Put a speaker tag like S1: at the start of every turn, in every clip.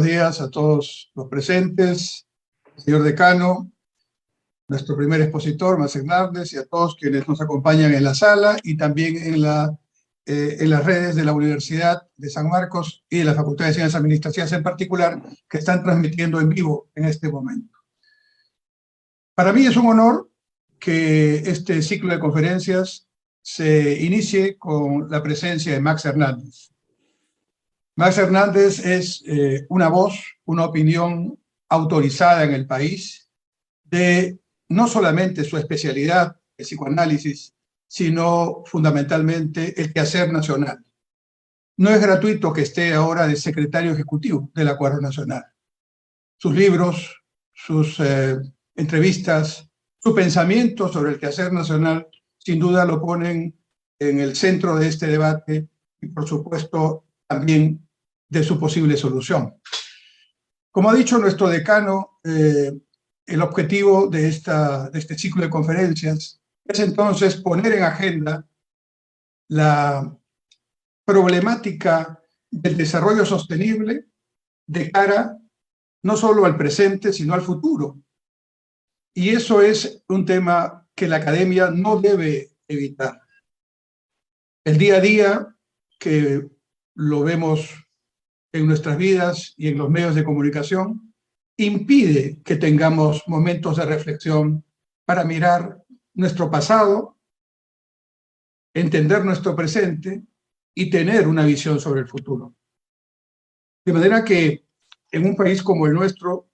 S1: días a todos los presentes, señor decano, nuestro primer expositor, Max Hernández, y a todos quienes nos acompañan en la sala y también en las redes de la Universidad de San Marcos y de la Facultad de Ciencias Administrativas en particular, que están transmitiendo en vivo en este momento. Para mí es un honor que este ciclo de conferencias se inicie con la presencia de Max Hernández. Max Hernández es una voz, una opinión autorizada en el país de no solamente su especialidad, el psicoanálisis, sino fundamentalmente el quehacer nacional. No es gratuito que esté ahora de secretario ejecutivo del Acuerdo Nacional. Sus libros, sus entrevistas, su pensamiento sobre el quehacer nacional, sin duda lo ponen en el centro de este debate y, por supuesto, también de su posible solución. Como ha dicho nuestro decano, el objetivo de este ciclo de conferencias es entonces poner en agenda la problemática del desarrollo sostenible de cara no solo al presente, sino al futuro. Y eso es un tema que la academia no debe evitar. El día a día, que lo vemos en nuestras vidas y en los medios de comunicación, impide que tengamos momentos de reflexión para mirar nuestro pasado, entender nuestro presente y tener una visión sobre el futuro. De manera que en un país como el nuestro,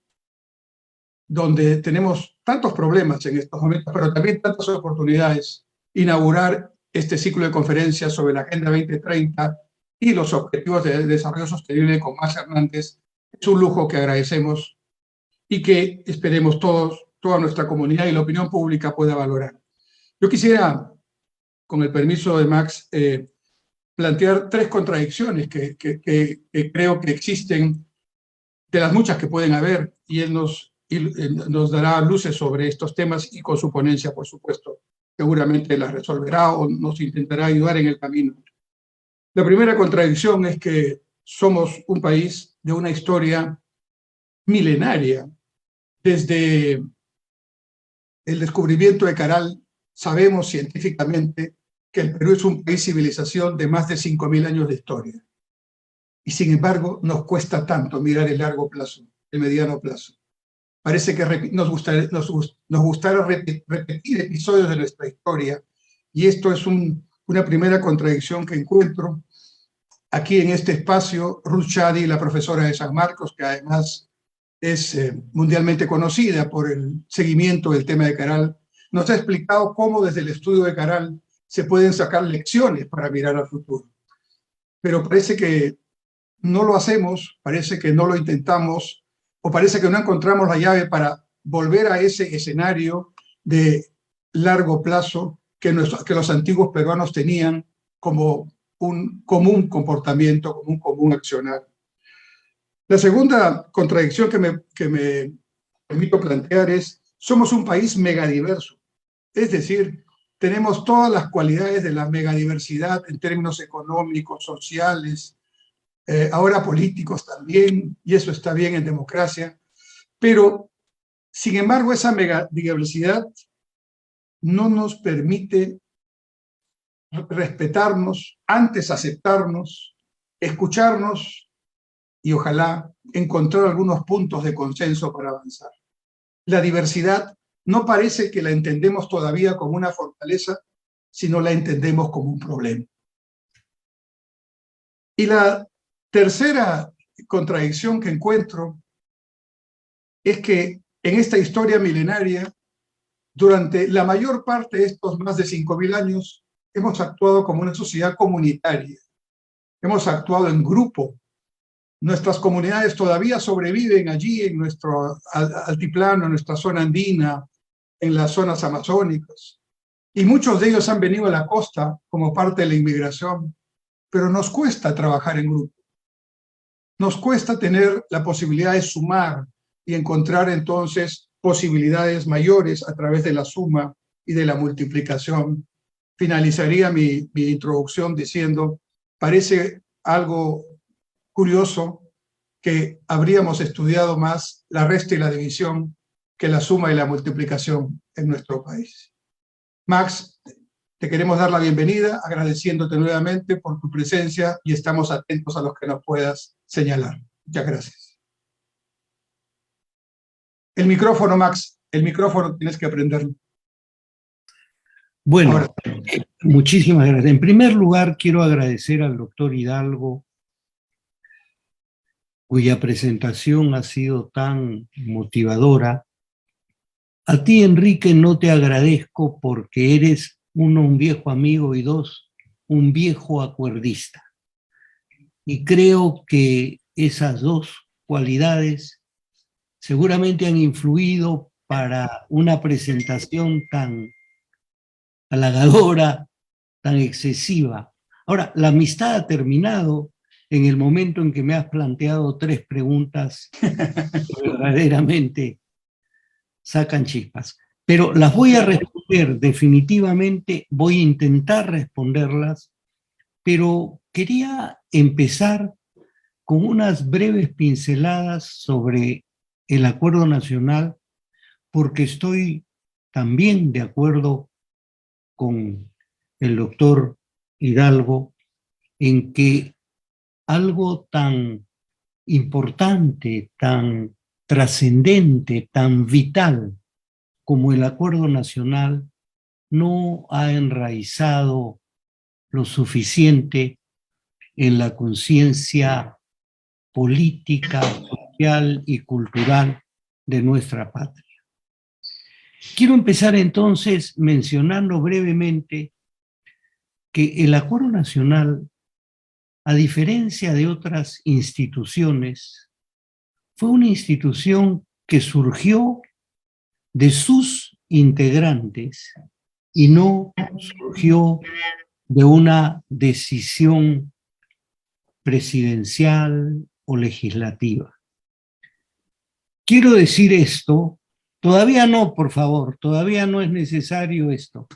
S1: donde tenemos tantos problemas en estos momentos, pero también tantas oportunidades, inaugurar este ciclo de conferencias sobre la Agenda 2030 y los Objetivos de Desarrollo Sostenible con Max Hernández es un lujo que agradecemos y que esperemos toda nuestra comunidad y la opinión pública pueda valorar. Yo quisiera, con el permiso de Max, plantear tres contradicciones que creo que existen, de las muchas que pueden haber, y él nos dará luces sobre estos temas y con su ponencia, por supuesto, seguramente las resolverá o nos intentará ayudar en el camino. La primera contradicción es que somos un país de una historia milenaria. Desde el descubrimiento de Caral sabemos científicamente que el Perú es un país civilización de más de 5.000 años de historia. Y sin embargo nos cuesta tanto mirar el largo plazo, el mediano plazo. Parece que nos gustara repetir episodios de nuestra historia, y esto es una primera contradicción que encuentro. Aquí en este espacio, Ruth Shadi, la profesora de San Marcos, que además es mundialmente conocida por el seguimiento del tema de Caral, nos ha explicado cómo desde el estudio de Caral se pueden sacar lecciones para mirar al futuro. Pero parece que no lo hacemos, parece que no lo intentamos, o parece que no encontramos la llave para volver a ese escenario de largo plazo que los antiguos peruanos tenían como un común comportamiento, como un común accionar. La segunda contradicción que me permito plantear es: somos un país megadiverso, es decir, tenemos todas las cualidades de la megadiversidad en términos económicos, sociales, ahora políticos también, y eso está bien en democracia, pero sin embargo esa megadiversidad no nos permite respetarnos, antes aceptarnos, escucharnos y ojalá encontrar algunos puntos de consenso para avanzar. La diversidad no parece que la entendemos todavía como una fortaleza, sino la entendemos como un problema. Y la tercera contradicción que encuentro es que en esta historia milenaria, durante la mayor parte de estos más de 5.000 años, hemos actuado como una sociedad comunitaria. Hemos actuado en grupo. Nuestras comunidades todavía sobreviven allí en nuestro altiplano, en nuestra zona andina, en las zonas amazónicas. Y muchos de ellos han venido a la costa como parte de la inmigración, pero nos cuesta trabajar en grupo. Nos cuesta tener la posibilidad de sumar y encontrar entonces posibilidades mayores a través de la suma y de la multiplicación. Finalizaría mi introducción diciendo: parece algo curioso que habríamos estudiado más la resta y la división que la suma y la multiplicación en nuestro país. Max, te queremos dar la bienvenida, agradeciéndote nuevamente por tu presencia y estamos atentos a los que nos puedas señalar. Muchas gracias. El micrófono, Max, el micrófono tienes que aprenderlo.
S2: Bueno, muchísimas gracias. En primer lugar, quiero agradecer al doctor Hidalgo, cuya presentación ha sido tan motivadora. A ti, Enrique, no te agradezco porque eres, uno, un viejo amigo y dos, un viejo acuerdista. Y creo que esas dos cualidades seguramente han influido para una presentación tan halagadora, tan excesiva. Ahora, la amistad ha terminado en el momento en que me has planteado tres preguntas que verdaderamente sacan chispas. Pero las voy a responder definitivamente, voy a intentar responderlas, pero quería empezar con unas breves pinceladas sobre el Acuerdo Nacional, porque estoy también de acuerdo con el doctor Hidalgo en que algo tan importante, tan trascendente, tan vital como el Acuerdo Nacional no ha enraizado lo suficiente en la conciencia política, social y cultural de nuestra patria. Quiero empezar entonces mencionando brevemente que el Acuerdo Nacional, a diferencia de otras instituciones, fue una institución que surgió de sus integrantes y no surgió de una decisión presidencial o legislativa. Quiero decir esto, todavía no, por favor, todavía no es necesario esto.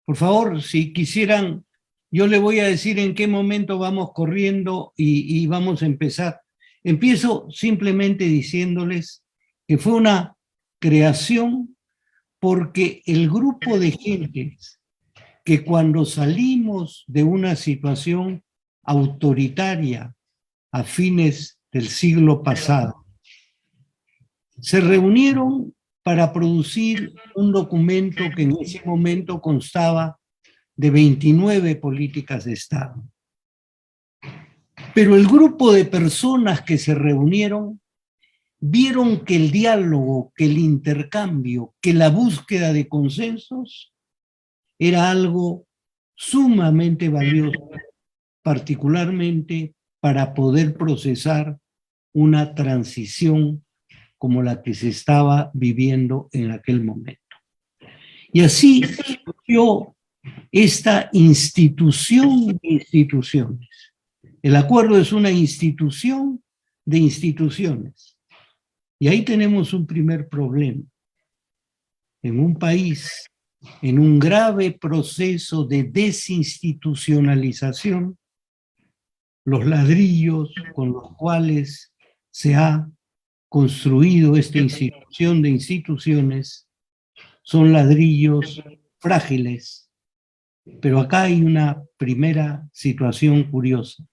S2: Por favor, si quisieran, yo le voy a decir en qué momento vamos corriendo y vamos a empezar. Empiezo simplemente diciéndoles que fue una creación porque el grupo de gentes que cuando salimos de una situación autoritaria a fines del siglo pasado, se reunieron para producir un documento que en ese momento constaba de 29 políticas de Estado. Pero el grupo de personas que se reunieron vieron que el diálogo, que el intercambio, que la búsqueda de consensos era algo sumamente valioso, particularmente para poder procesar una transición como la que se estaba viviendo en aquel momento. Y así surgió esta institución de instituciones. El acuerdo es una institución de instituciones. Y ahí tenemos un primer problema. En un país, en un grave proceso de desinstitucionalización, los ladrillos con los cuales se ha construido esta institución de instituciones son ladrillos frágiles. Pero acá hay una primera situación curiosa.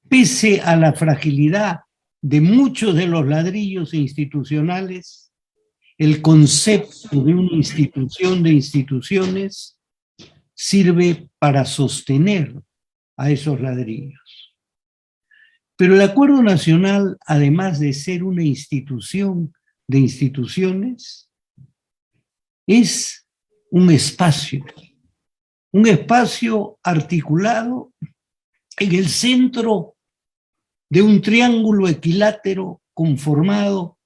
S2: Pese a la fragilidad de muchos de los ladrillos institucionales, el concepto de una institución de instituciones sirve para sostener a esos ladrillos. Pero el Acuerdo Nacional, además de ser una institución de instituciones, es un espacio articulado en el centro de un triángulo equilátero conformado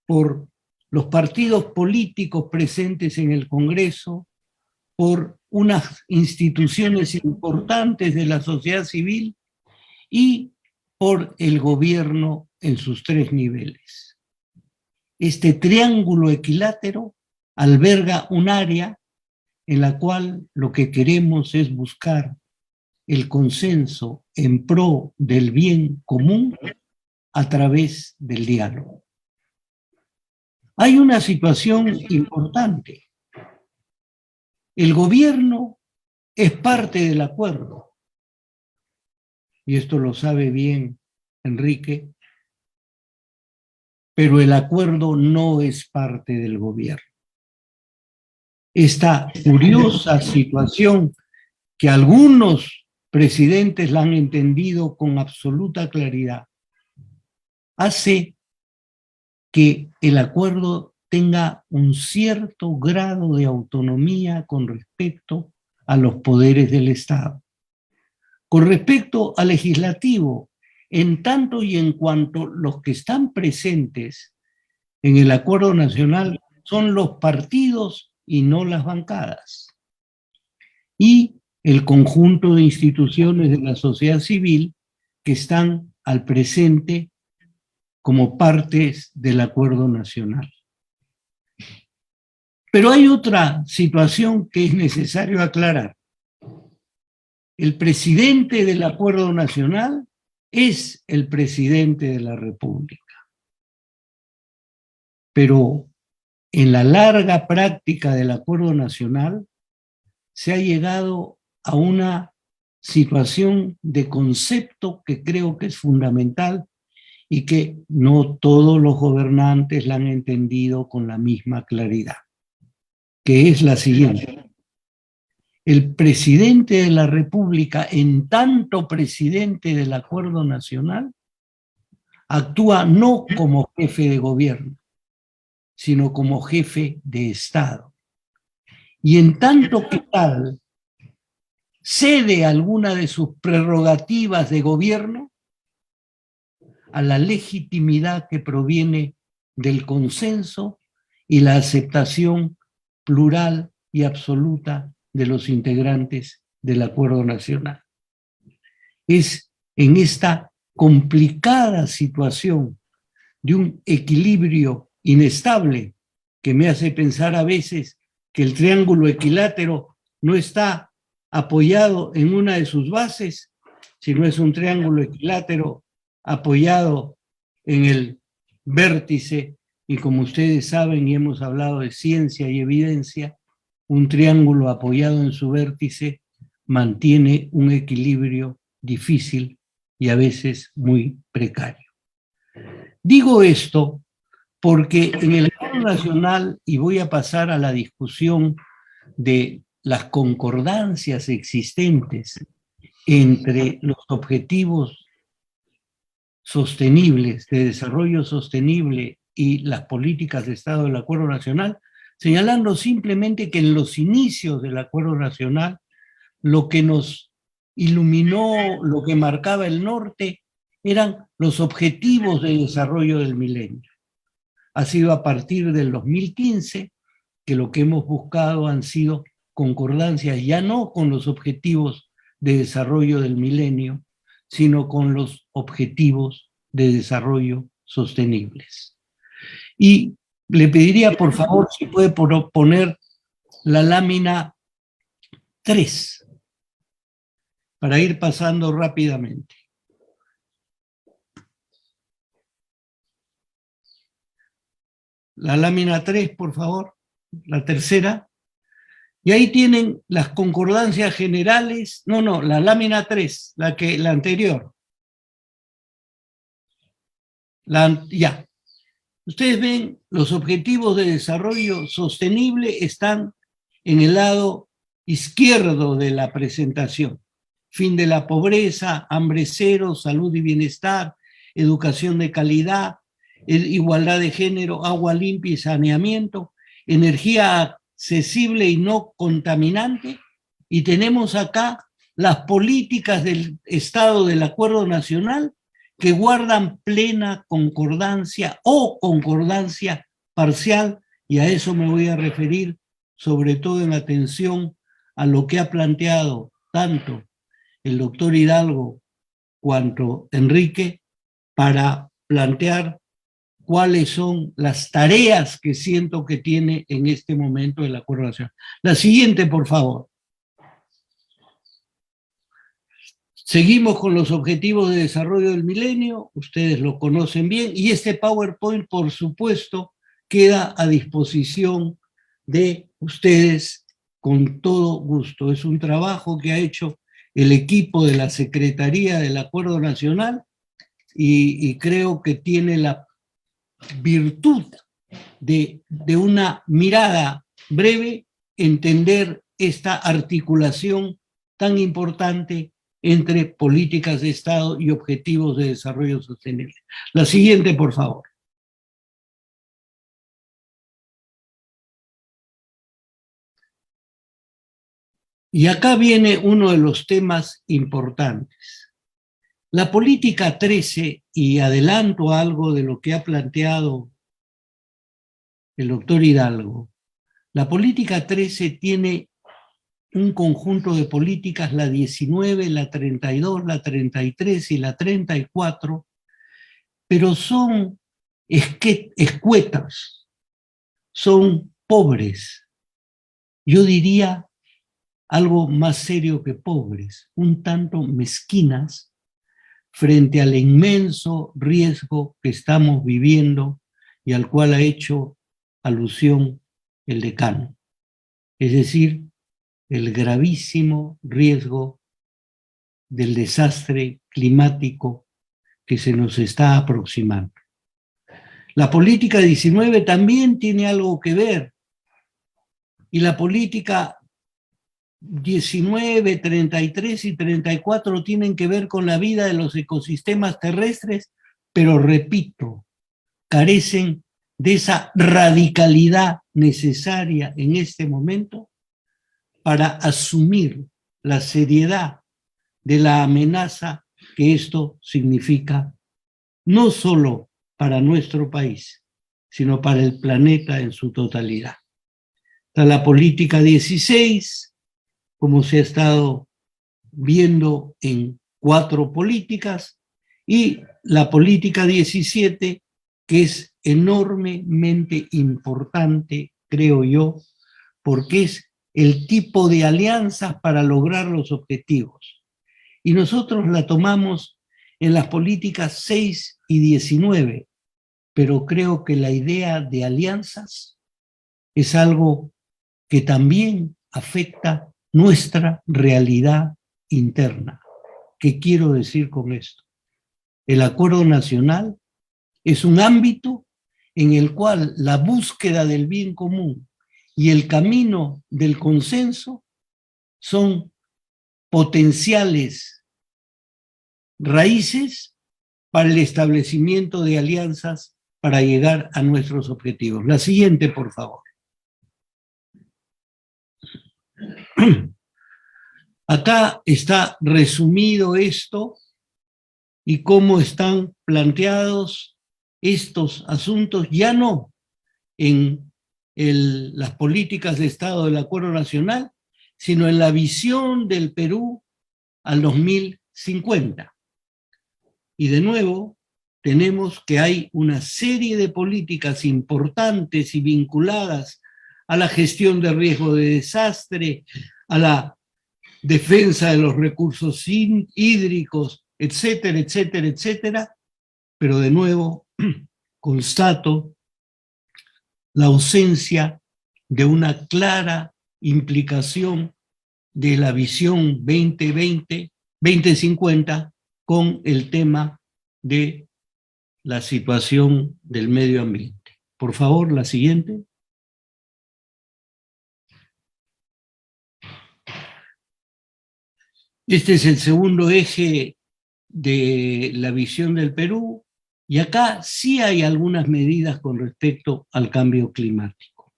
S2: por los partidos políticos presentes en el Congreso, por unas instituciones importantes de la sociedad civil y por el gobierno en sus tres niveles. Este triángulo equilátero alberga un área en la cual lo que queremos es buscar el consenso en pro del bien común a través del diálogo. Hay una situación importante. El gobierno es parte del acuerdo. Y esto lo sabe bien Enrique, pero el acuerdo no es parte del gobierno. Esta curiosa situación que algunos presidentes la han entendido con absoluta claridad, hace que el acuerdo tenga un cierto grado de autonomía con respecto a los poderes del Estado. Con respecto al legislativo, en tanto y en cuanto los que están presentes en el acuerdo nacional son los partidos y no las bancadas. Y el conjunto de instituciones de la sociedad civil que están al presente como partes del acuerdo nacional. Pero hay otra situación que es necesario aclarar. El presidente del acuerdo nacional es el presidente de la República. Pero en la larga práctica del acuerdo nacional se ha llegado a una situación de concepto que creo que es fundamental y que no todos los gobernantes la han entendido con la misma claridad, que es la siguiente. El presidente de la República, en tanto presidente del acuerdo nacional, actúa no como jefe de gobierno, sino como jefe de Estado. Y en tanto que tal, cede alguna de sus prerrogativas de gobierno a la legitimidad que proviene del consenso y la aceptación plural y absoluta de los integrantes del acuerdo nacional. Es en esta complicada situación de un equilibrio inestable que me hace pensar a veces que el triángulo equilátero no está apoyado en una de sus bases, sino es un triángulo equilátero apoyado en el vértice, y como ustedes saben y hemos hablado de ciencia y evidencia, un triángulo apoyado en su vértice mantiene un equilibrio difícil y a veces muy precario. Digo esto porque en el acuerdo nacional, y voy a pasar a la discusión de las concordancias existentes entre los objetivos sostenibles, de desarrollo sostenible y las políticas de Estado del Acuerdo Nacional, señalando simplemente que en los inicios del Acuerdo Nacional lo que nos iluminó, lo que marcaba el norte, eran los objetivos de desarrollo del milenio. Ha sido a partir del 2015 que lo que hemos buscado han sido concordancias ya no con los objetivos de desarrollo del milenio, sino con los objetivos de desarrollo sostenibles. Y le pediría, por favor, si puede poner la lámina 3, para ir pasando rápidamente. La lámina 3, por favor, la tercera. Y ahí tienen las concordancias generales. No, la lámina 3, la anterior. Ya. Ustedes ven, los objetivos de desarrollo sostenible están en el lado izquierdo de la presentación. Fin de la pobreza, hambre cero, salud y bienestar, educación de calidad, igualdad de género, agua limpia y saneamiento, energía accesible y no contaminante. Y tenemos acá las políticas del Estado del Acuerdo Nacional que guardan plena concordancia o concordancia parcial, y a eso me voy a referir, sobre todo en atención a lo que ha planteado tanto el doctor Hidalgo cuanto Enrique, para plantear cuáles son las tareas que siento que tiene en este momento el Acuerdo Nacional. La siguiente, por favor. Seguimos con los objetivos de desarrollo del milenio, ustedes lo conocen bien, y este PowerPoint, por supuesto, queda a disposición de ustedes con todo gusto. Es un trabajo que ha hecho el equipo de la Secretaría del Acuerdo Nacional y creo que tiene la virtud de una mirada breve, entender esta articulación tan importante entre políticas de Estado y objetivos de desarrollo sostenible. La siguiente, por favor. Y acá viene uno de los temas importantes. La política 13, y adelanto algo de lo que ha planteado el doctor Hidalgo, la política 13 tiene un conjunto de políticas, la 19, la 32, la 33 y la 34, pero son escuetas, son pobres. Yo diría algo más serio que pobres, un tanto mezquinas frente al inmenso riesgo que estamos viviendo y al cual ha hecho alusión el decano. Es decir, el gravísimo riesgo del desastre climático que se nos está aproximando. La política 19 también tiene algo que ver, y la política 19, 33 y 34 tienen que ver con la vida de los ecosistemas terrestres, pero repito, carecen de esa radicalidad necesaria en este momento para asumir la seriedad de la amenaza que esto significa, no solo para nuestro país, sino para el planeta en su totalidad. Está la política 16, como se ha estado viendo en 4 políticas, y la política 17, que es enormemente importante, creo yo, porque es el tipo de alianzas para lograr los objetivos. Y nosotros la tomamos en las políticas 6 y 19, pero creo que la idea de alianzas es algo que también afecta nuestra realidad interna. ¿Qué quiero decir con esto? El acuerdo nacional es un ámbito en el cual la búsqueda del bien común y el camino del consenso son potenciales raíces para el establecimiento de alianzas para llegar a nuestros objetivos. La siguiente, por favor. Acá está resumido esto y cómo están planteados estos asuntos, ya no en las políticas de Estado del Acuerdo Nacional, sino en la visión del Perú al 2050. Y de nuevo, tenemos que hay una serie de políticas importantes y vinculadas a la gestión de riesgo de desastre, a la defensa de los recursos hídricos, etcétera, etcétera, etcétera. Pero de nuevo, constato la ausencia de una clara implicación de la visión 2050 con el tema de la situación del medio ambiente. Por favor, la siguiente. Este es el segundo eje de la visión del Perú, y acá sí hay algunas medidas con respecto al cambio climático.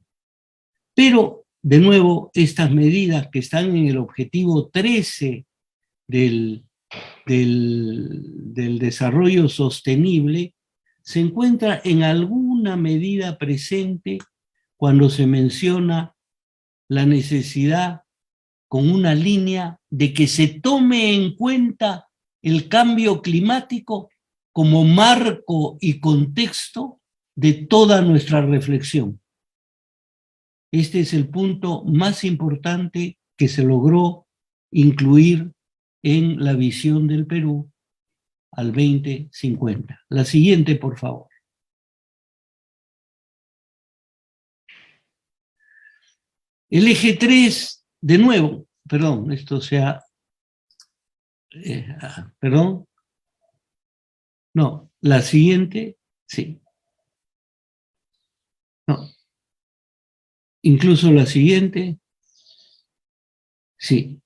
S2: Pero, de nuevo, estas medidas que están en el objetivo 13 del desarrollo sostenible se encuentra en alguna medida presente cuando se menciona la necesidad con una línea de que se tome en cuenta el cambio climático como marco y contexto de toda nuestra reflexión. Este es el punto más importante que se logró incluir en la visión del Perú al 2050. La siguiente, por favor. El eje 3, de nuevo, perdón, esto sea, perdón, no, la siguiente, sí. No, incluso la siguiente, sí.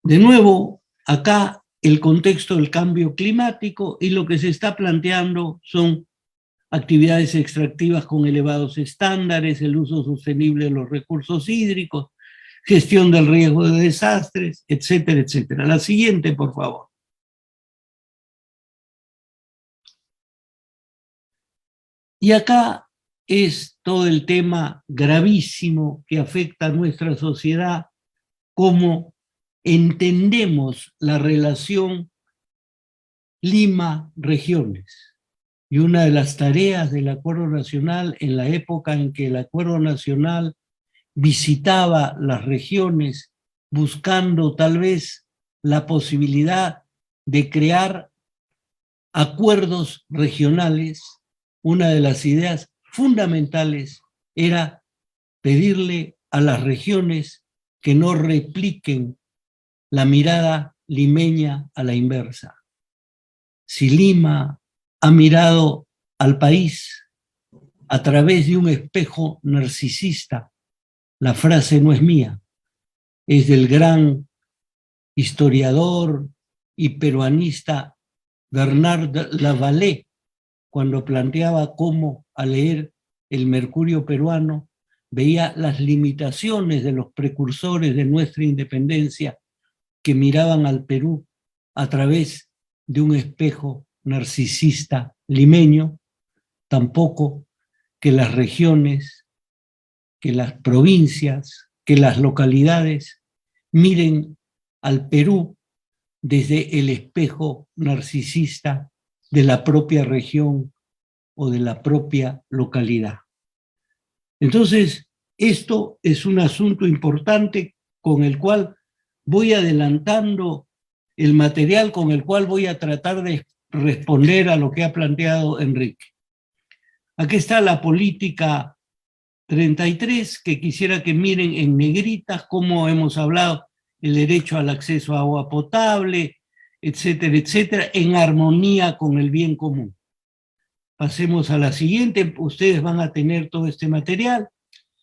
S2: De nuevo, acá el contexto del cambio climático y lo que se está planteando son actividades extractivas con elevados estándares, el uso sostenible de los recursos hídricos, gestión del riesgo de desastres, etcétera, etcétera. La siguiente, por favor. Y acá es todo el tema gravísimo que afecta a nuestra sociedad, cómo entendemos la relación Lima-regiones. Y una de las tareas del Acuerdo Nacional, en la época en que el Acuerdo Nacional visitaba las regiones buscando tal vez la posibilidad de crear acuerdos regionales, una de las ideas fundamentales era pedirle a las regiones que no repliquen la mirada limeña a la inversa. Si Lima ha mirado al país a través de un espejo narcisista, la frase no es mía, es del gran historiador y peruanista Bernard Lavallée, cuando planteaba cómo al leer el Mercurio peruano veía las limitaciones de los precursores de nuestra independencia que miraban al Perú a través de un espejo narcisista limeño, tampoco que las regiones, que las provincias, que las localidades miren al Perú desde el espejo narcisista de la propia región o de la propia localidad. Entonces, esto es un asunto importante con el cual voy adelantando el material con el cual voy a tratar de responder a lo que ha planteado Enrique. Aquí está la política 33, que quisiera que miren en negritas cómo hemos hablado el derecho al acceso a agua potable, etcétera, etcétera, en armonía con el bien común. Pasemos a la siguiente, ustedes van a tener todo este material.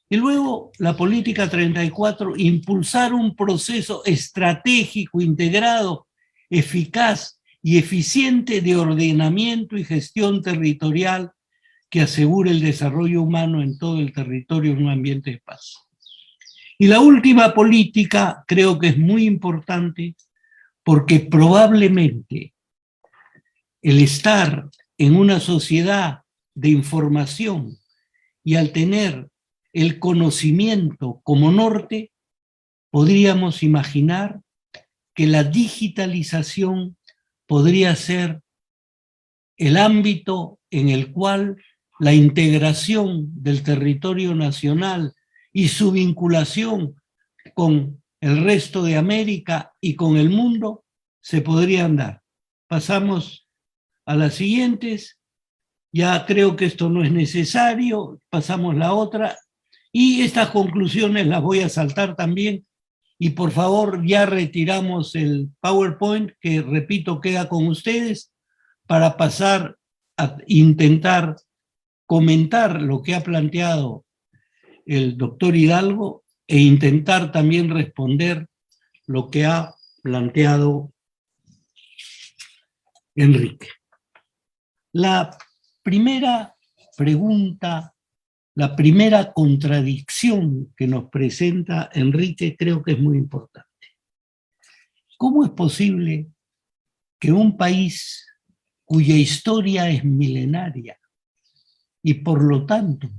S2: Y luego la política 34, impulsar un proceso estratégico, integrado, eficaz y eficiente de ordenamiento y gestión territorial que asegure el desarrollo humano en todo el territorio en un ambiente de paz. Y la última política creo que es muy importante porque probablemente el estar en una sociedad de información y al tener el conocimiento como norte, podríamos imaginar que la digitalización podría ser el ámbito en el cual la integración del territorio nacional y su vinculación con el resto de América y con el mundo se podrían dar. Pasamos a las siguientes. Ya creo que esto no es necesario. Pasamos la otra. Y estas conclusiones las voy a saltar también. Y por favor, ya retiramos el PowerPoint, que repito, queda con ustedes, para pasar a intentar comentar lo que ha planteado el doctor Hidalgo e intentar también responder lo que ha planteado Enrique. La primera pregunta, la primera contradicción que nos presenta Enrique creo que es muy importante. ¿Cómo es posible que un país cuya historia es milenaria y por lo tanto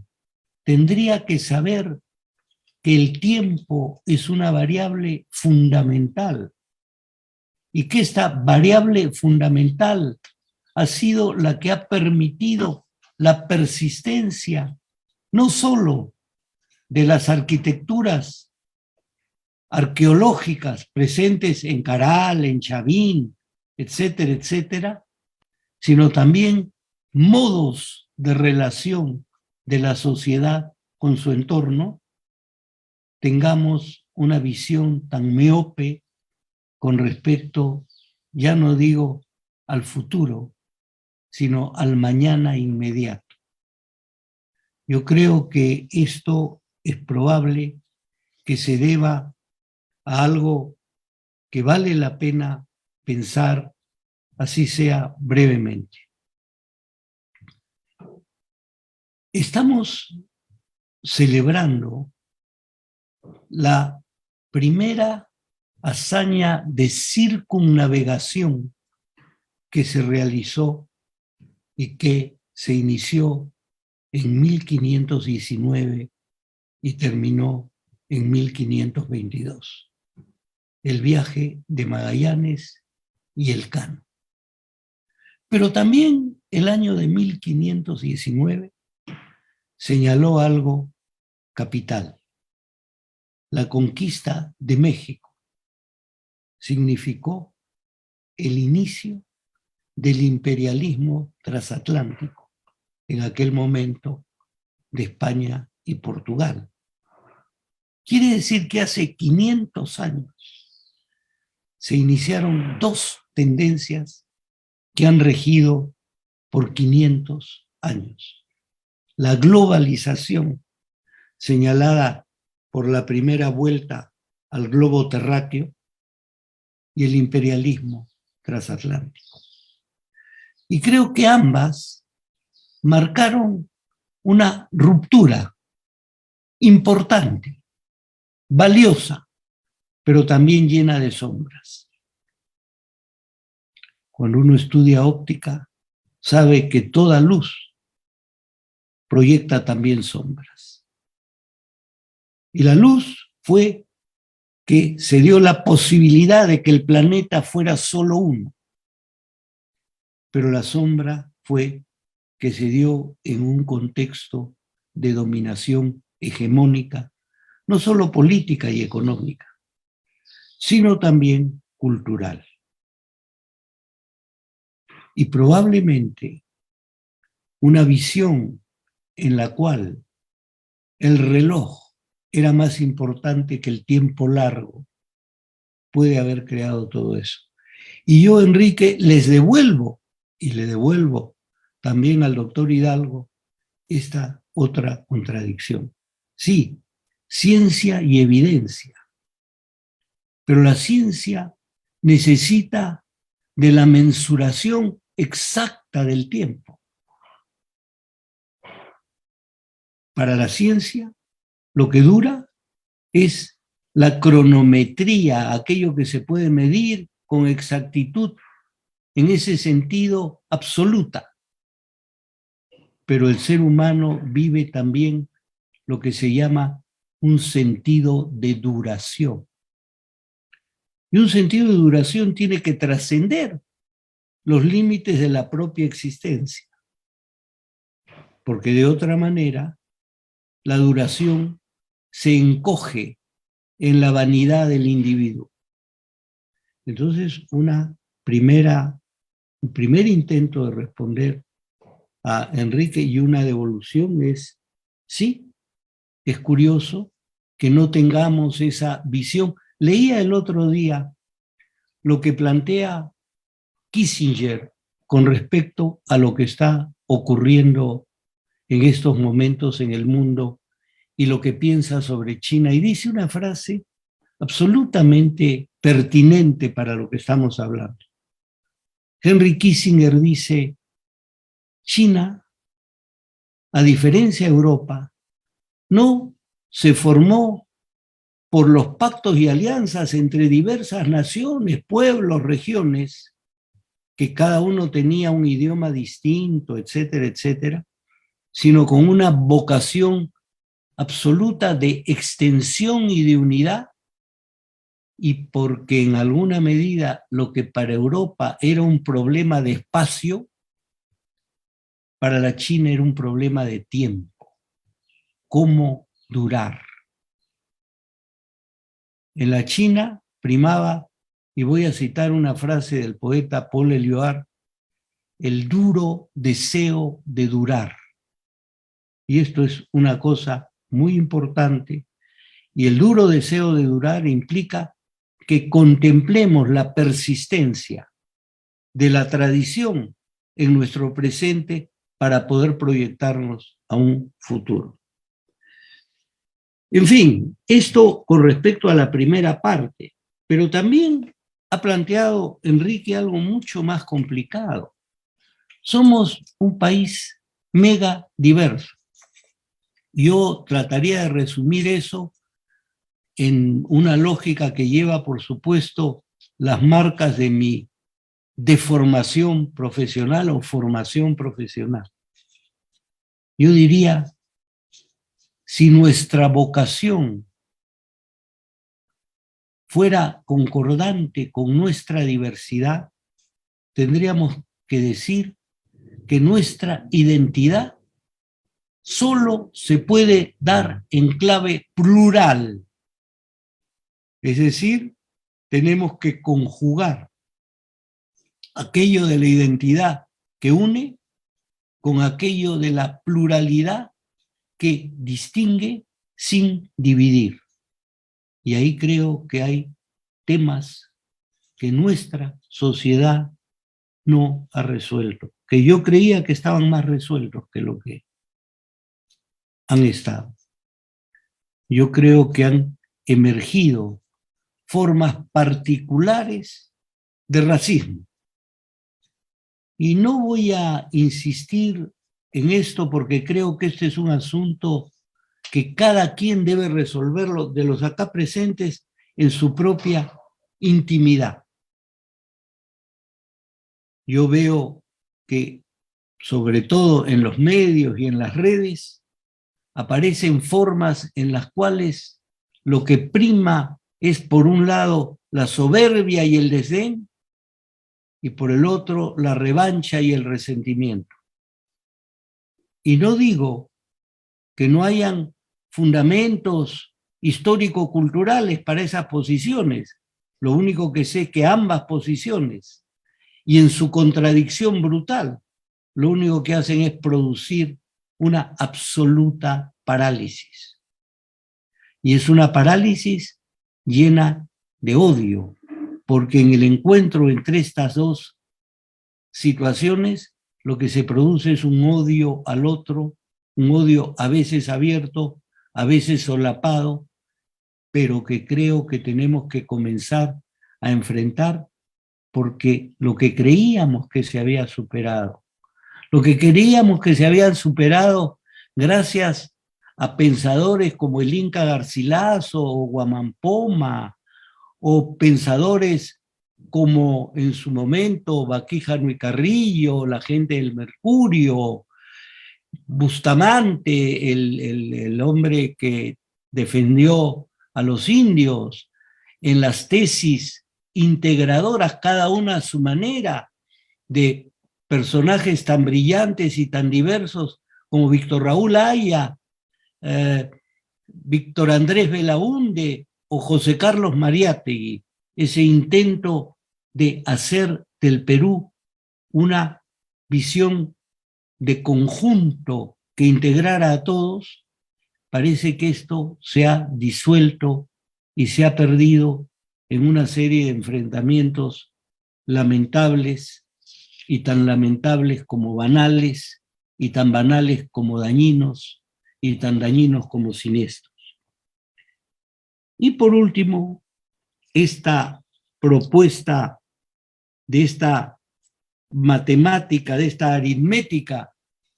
S2: tendría que saber que el tiempo es una variable fundamental y que esta variable fundamental ha sido la que ha permitido la persistencia no solo de las arquitecturas arqueológicas presentes en Caral, en Chavín, etcétera, etcétera, sino también modos de relación de la sociedad con su entorno, tengamos una visión tan miope con respecto, ya no digo al futuro, sino al mañana inmediato. Yo creo que esto es probable que se deba a algo que vale la pena pensar, así sea brevemente. Estamos celebrando la primera hazaña de circunnavegación que se realizó y que se inició en 1519 y terminó en 1522. El viaje de Magallanes y Elcano. Pero también el año de 1519 señaló algo capital. La conquista de México significó el inicio del imperialismo transatlántico, en aquel momento de España y Portugal. Quiere decir que hace 500 años se iniciaron dos tendencias que han regido por 500 años. La globalización, señalada por la primera vuelta al globo terráqueo, y el imperialismo transatlántico. Y creo que ambas marcaron una ruptura importante, valiosa, pero también llena de sombras. Cuando uno estudia óptica, sabe que toda luz proyecta también sombras. Y la luz fue que se dio la posibilidad de que el planeta fuera solo uno. Pero la sombra fue que se dio en un contexto de dominación hegemónica, no solo política y económica, sino también cultural. Y probablemente una visión en la cual el reloj era más importante que el tiempo largo puede haber creado todo eso. Y yo, Enrique, les devuelvo, y le devuelvo también al doctor Hidalgo, esta otra contradicción. Sí, ciencia y evidencia, pero la ciencia necesita de la mensuración exacta del tiempo. Para la ciencia, lo que dura es la cronometría, aquello que se puede medir con exactitud, en ese sentido absoluta. Pero el ser humano vive también lo que se llama un sentido de duración. Y un sentido de duración tiene que trascender los límites de la propia existencia, porque de otra manera la duración se encoge en la vanidad del individuo. Entonces, un primer intento de responder a Enrique y una devolución es, sí, es curioso que no tengamos esa visión. Leía el otro día lo que plantea Kissinger con respecto a lo que está ocurriendo en estos momentos en el mundo y lo que piensa sobre China. Y dice una frase absolutamente pertinente para lo que estamos hablando. Henry Kissinger dice, China, a diferencia de Europa, no se formó por los pactos y alianzas entre diversas naciones, pueblos, regiones, que cada uno tenía un idioma distinto, etcétera, etcétera, sino con una vocación absoluta de extensión y de unidad, y porque en alguna medida lo que para Europa era un problema de espacio, para la China era un problema de tiempo. ¿Cómo durar? En la China primaba, y voy a citar una frase del poeta Paul Éluard, el duro deseo de durar. Y esto es una cosa muy importante. Y el duro deseo de durar implica que contemplemos la persistencia de la tradición en nuestro presente para poder proyectarnos a un futuro. En fin, esto con respecto a la primera parte, pero también ha planteado Enrique algo mucho más complicado. Somos un país mega diverso. Yo trataría de resumir eso en una lógica que lleva, por supuesto, las marcas de mi deformación profesional o formación profesional. Yo diría, si nuestra vocación fuera concordante con nuestra diversidad, tendríamos que decir que nuestra identidad solo se puede dar en clave plural. Es decir, tenemos que conjugar aquello de la identidad que une con aquello de la pluralidad que distingue sin dividir. Y ahí creo que hay temas que nuestra sociedad no ha resuelto, que yo creía que estaban más resueltos que lo que han estado. Yo creo que han emergido formas particulares de racismo. Y no voy a insistir en esto porque creo que este es un asunto que cada quien debe resolverlo de los acá presentes en su propia intimidad. Yo veo que, sobre todo en los medios y en las redes, aparecen formas en las cuales lo que prima es, por un lado, la soberbia y el desdén, y por el otro, la revancha y el resentimiento. Y no digo que no hayan fundamentos histórico-culturales para esas posiciones. Lo único que sé es que ambas posiciones, y en su contradicción brutal, lo único que hacen es producir una absoluta parálisis. Y es una parálisis llena de odio, porque en el encuentro entre estas dos situaciones, lo que se produce es un odio al otro, un odio a veces abierto, a veces solapado, pero que creo que tenemos que comenzar a enfrentar, porque lo que creíamos que se había superado, lo que creíamos que se habían superado gracias a pensadores como el Inca Garcilaso o Guamampoma, o pensadores como en su momento Baquíjano y Carrillo, la gente del Mercurio, Bustamante, el hombre que defendió a los indios, en las tesis integradoras, cada una a su manera, de personajes tan brillantes y tan diversos como Víctor Raúl Haya, Víctor Andrés Belaúnde o José Carlos Mariátegui, ese intento de hacer del Perú una visión de conjunto que integrara a todos, parece que esto se ha disuelto y se ha perdido en una serie de enfrentamientos lamentables, y tan lamentables como banales, y tan banales como dañinos, y tan dañinos como siniestros. Y por último, esta propuesta de esta matemática, de esta aritmética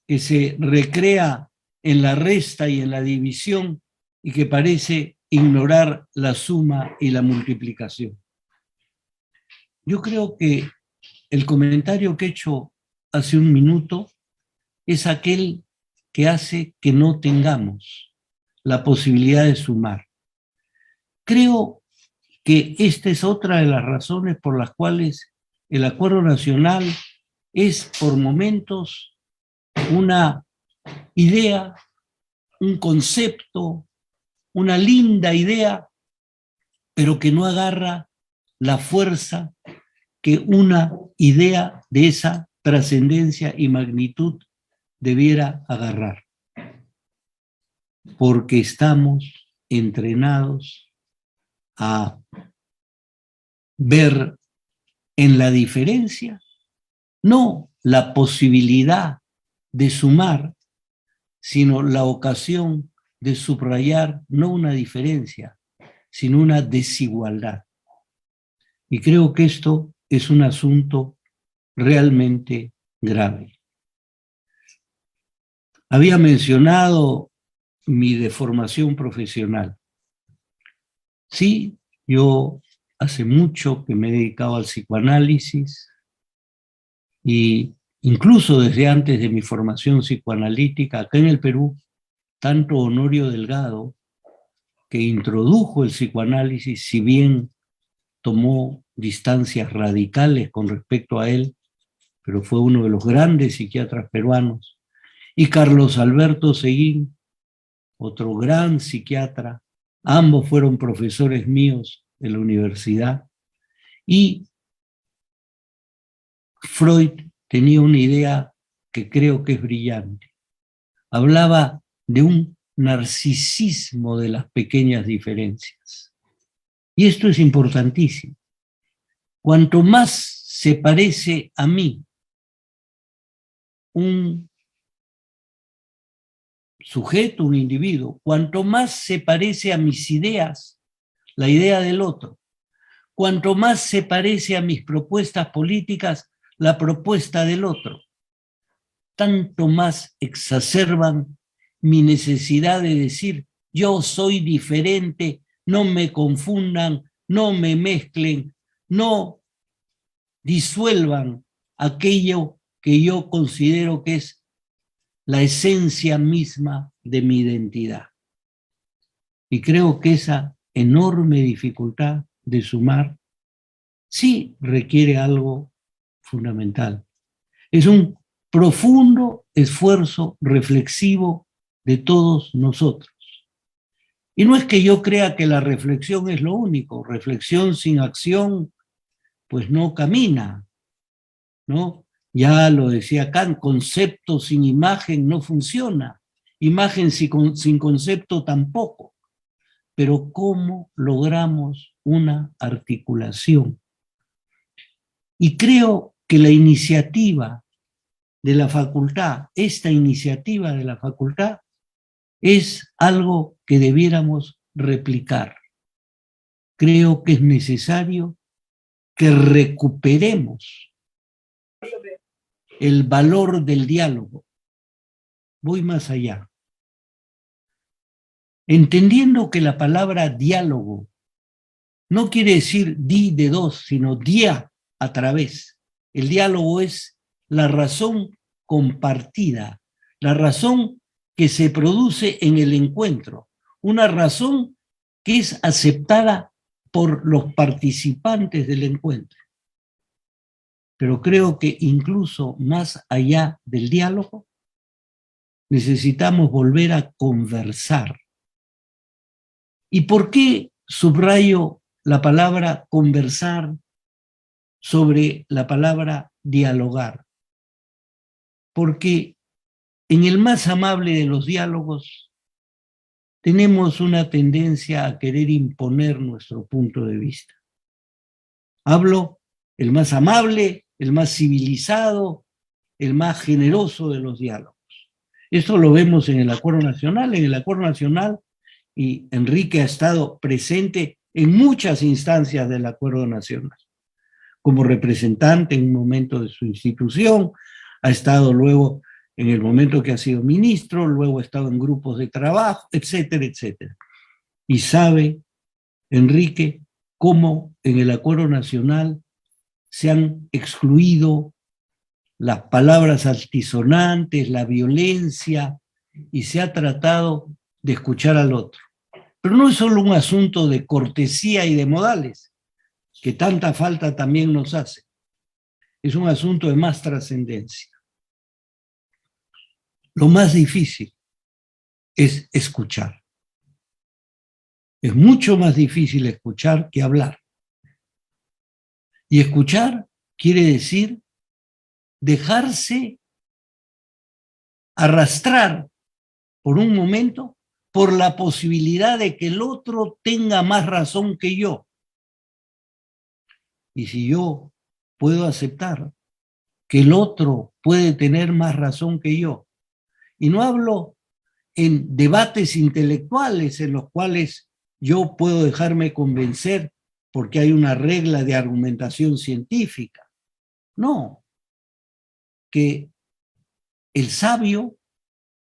S2: que se recrea en la resta y en la división y que parece ignorar la suma y la multiplicación. Yo creo que el comentario que he hecho hace un minuto es aquel que hace que no tengamos la posibilidad de sumar. Creo que esta es otra de las razones por las cuales el Acuerdo Nacional es por momentos una idea, un concepto, una linda idea, pero que no agarra la fuerza que una idea de esa trascendencia y magnitud debiera agarrar. Porque estamos entrenados a ver en la diferencia no la posibilidad de sumar, sino la ocasión de subrayar no una diferencia, sino una desigualdad. Y creo que esto es un asunto realmente grave. Había mencionado mi deformación profesional. Sí, yo hace mucho que me he dedicado al psicoanálisis y incluso desde antes de mi formación psicoanalítica, acá en el Perú, tanto Honorio Delgado, que introdujo el psicoanálisis, si bien tomó distancias radicales con respecto a él, pero fue uno de los grandes psiquiatras peruanos, y Carlos Alberto Seguín, otro gran psiquiatra, ambos fueron profesores míos en la universidad, y Freud tenía una idea que creo que es brillante. Hablaba de un narcisismo de las pequeñas diferencias. Y esto es importantísimo. Cuanto más se parece a mí un sujeto, un individuo, cuanto más se parece a mis ideas, la idea del otro, cuanto más se parece a mis propuestas políticas, la propuesta del otro, tanto más exacerban mi necesidad de decir, yo soy diferente, no me confundan, no me mezclen, no disuelvan aquello que yo considero que es la esencia misma de mi identidad. Y creo que esa enorme dificultad de sumar sí requiere algo fundamental. Es un profundo esfuerzo reflexivo de todos nosotros. Y no es que yo crea que la reflexión es lo único. Reflexión sin acción, pues no camina, ¿no? Ya lo decía Kant, concepto sin imagen no funciona. Imagen sin concepto tampoco. Pero ¿cómo logramos una articulación? Y creo que la iniciativa de la facultad, esta iniciativa de la facultad, es algo que debiéramos replicar. Creo que es necesario que recuperemos el valor del diálogo. Voy más allá. Entendiendo que la palabra diálogo no quiere decir di de dos, sino dia a través. El diálogo es la razón compartida, la razón que se produce en el encuentro, una razón que es aceptada por los participantes del encuentro. Pero creo que incluso más allá del diálogo, necesitamos volver a conversar. ¿Y por qué subrayo la palabra conversar sobre la palabra dialogar? Porque en el más amable de los diálogos tenemos una tendencia a querer imponer nuestro punto de vista. Hablo el más amable, el más civilizado, el más generoso de los diálogos. Esto lo vemos en el Acuerdo Nacional. En el Acuerdo Nacional, y Enrique ha estado presente en muchas instancias del Acuerdo Nacional, como representante en un momento de su institución, ha estado luego en el momento que ha sido ministro, luego ha estado en grupos de trabajo, etcétera, etcétera. Y sabe, Enrique, cómo en el Acuerdo Nacional se han excluido las palabras altisonantes, la violencia, y se ha tratado de escuchar al otro. Pero no es solo un asunto de cortesía y de modales, que tanta falta también nos hace. Es un asunto de más trascendencia. Lo más difícil es escuchar. Es mucho más difícil escuchar que hablar. Y escuchar quiere decir dejarse arrastrar por un momento por la posibilidad de que el otro tenga más razón que yo. Y si yo puedo aceptar que el otro puede tener más razón que yo, y no hablo en debates intelectuales en los cuales yo puedo dejarme convencer porque hay una regla de argumentación científica. No, que el sabio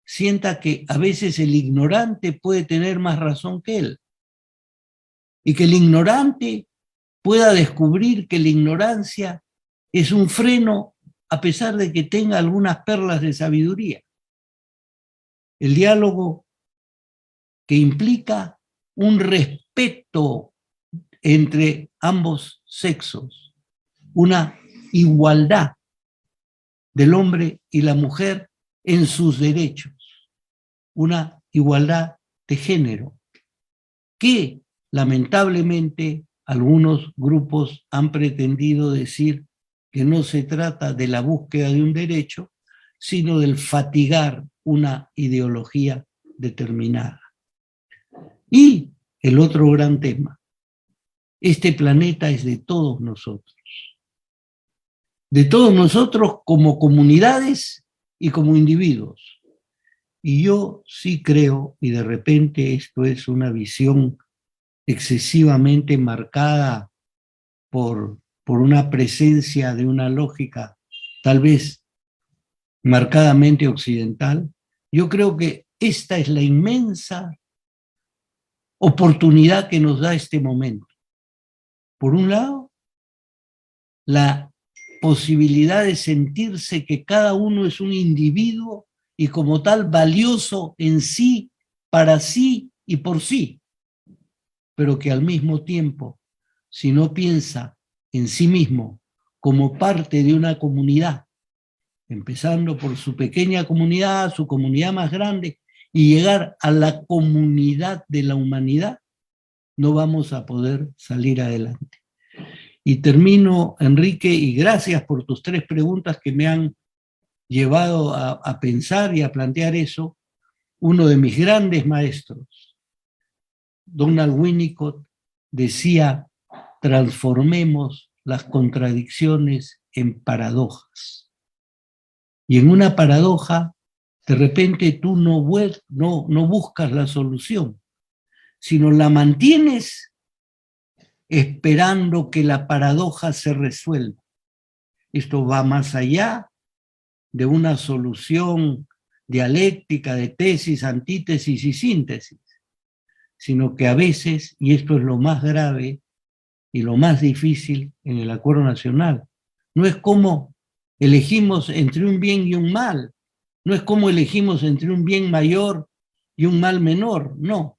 S2: sienta que a veces el ignorante puede tener más razón que él y que el ignorante pueda descubrir que la ignorancia es un freno a pesar de que tenga algunas perlas de sabiduría. El diálogo que implica un respeto entre ambos sexos, una igualdad del hombre y la mujer en sus derechos, una igualdad de género, que lamentablemente algunos grupos han pretendido decir que no se trata de la búsqueda de un derecho, sino del fatigar una ideología determinada. Y el otro gran tema, este planeta es de todos nosotros como comunidades y como individuos. Y yo sí creo, y de repente esto es una visión excesivamente marcada por una presencia de una lógica tal vez marcadamente occidental, yo creo que esta es la inmensa oportunidad que nos da este momento. Por un lado, la posibilidad de sentirse que cada uno es un individuo y como tal valioso en sí, para sí y por sí, pero que al mismo tiempo, si no piensa en sí mismo como parte de una comunidad, empezando por su pequeña comunidad, su comunidad más grande, y llegar a la comunidad de la humanidad, no vamos a poder salir adelante. Y termino, Enrique, y gracias por tus 3 preguntas que me han llevado a pensar y a plantear eso. Uno de mis grandes maestros, Donald Winnicott, decía: transformemos las contradicciones en paradojas. Y en una paradoja, de repente tú no buscas la solución, sino la mantienes esperando que la paradoja se resuelva. Esto va más allá de una solución dialéctica de tesis, antítesis y síntesis, sino que a veces, y esto es lo más grave y lo más difícil en el acuerdo nacional, no es cómo elegimos entre un bien y un mal, no es cómo elegimos entre un bien mayor y un mal menor, no.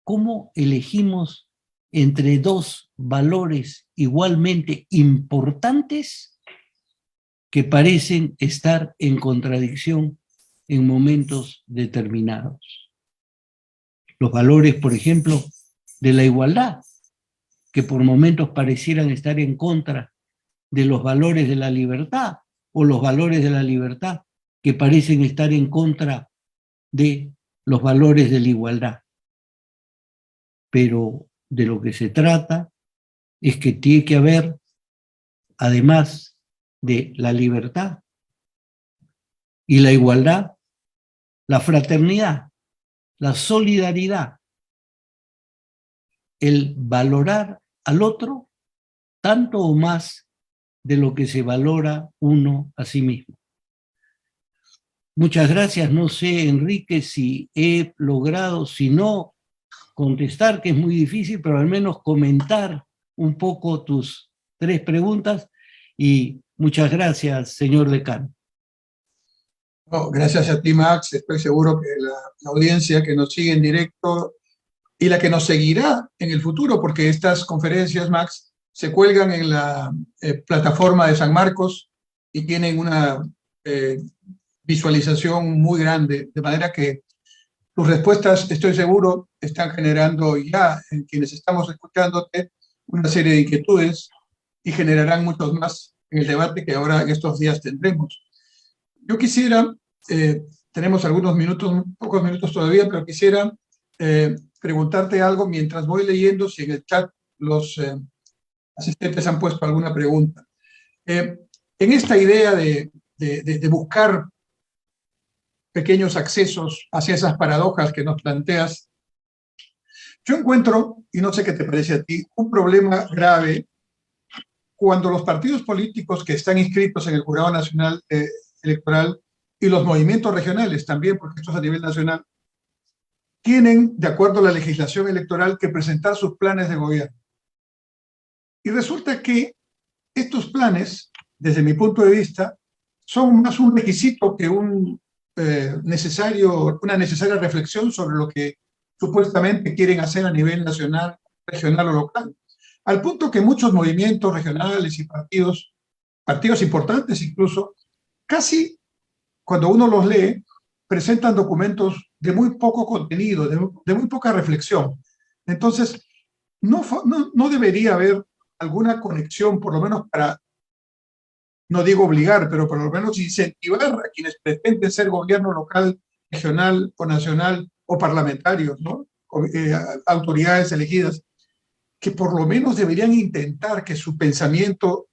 S2: ¿Cómo elegimos entre 2 valores igualmente importantes que parecen estar en contradicción en momentos determinados? Los valores, por ejemplo, de la igualdad, que por momentos parecieran estar en contra de los valores de la libertad, o los valores de la libertad que parecen estar en contra de los valores de la igualdad. Pero de lo que se trata es que tiene que haber, además de la libertad y la igualdad, la fraternidad, la solidaridad, el valorar al otro tanto o más de lo que se valora uno a sí mismo. Muchas gracias. No sé, Enrique, si he logrado, si no contestar, que es muy difícil, pero al menos comentar un poco tus 3 preguntas, y muchas gracias, señor decano.
S1: Oh, gracias a ti, Max. Estoy seguro que la audiencia que nos sigue en directo y la que nos seguirá en el futuro, porque estas conferencias, Max, se cuelgan en la plataforma de San Marcos y tienen una visualización muy grande, de manera que Tus respuestas, estoy seguro, están generando ya en quienes estamos escuchándote una serie de inquietudes y generarán muchos más en el debate que ahora en estos días tendremos. Yo quisiera, tenemos algunos minutos, pocos minutos todavía, pero quisiera preguntarte algo mientras voy leyendo si en el chat los asistentes han puesto alguna pregunta. En esta idea de buscar pequeños accesos hacia esas paradojas que nos planteas, yo encuentro, y no sé qué te parece a ti, un problema grave cuando los partidos políticos que están inscritos en el Jurado Nacional Electoral y los movimientos regionales también, porque esto es a nivel nacional, tienen, de acuerdo a la legislación electoral, que presentar sus planes de gobierno. Y resulta que estos planes, desde mi punto de vista, son más un requisito que una necesaria reflexión sobre lo que supuestamente quieren hacer a nivel nacional, regional o local. Al punto que muchos movimientos regionales y partidos importantes incluso, casi cuando uno los lee, presentan documentos de muy poco contenido, de muy poca reflexión. Entonces, no debería haber alguna conexión, por lo menos para, no digo obligar, pero por lo menos incentivar a quienes pretenden ser gobierno local, regional o nacional o parlamentarios, ¿no? Autoridades elegidas, que por lo menos deberían intentar que su pensamiento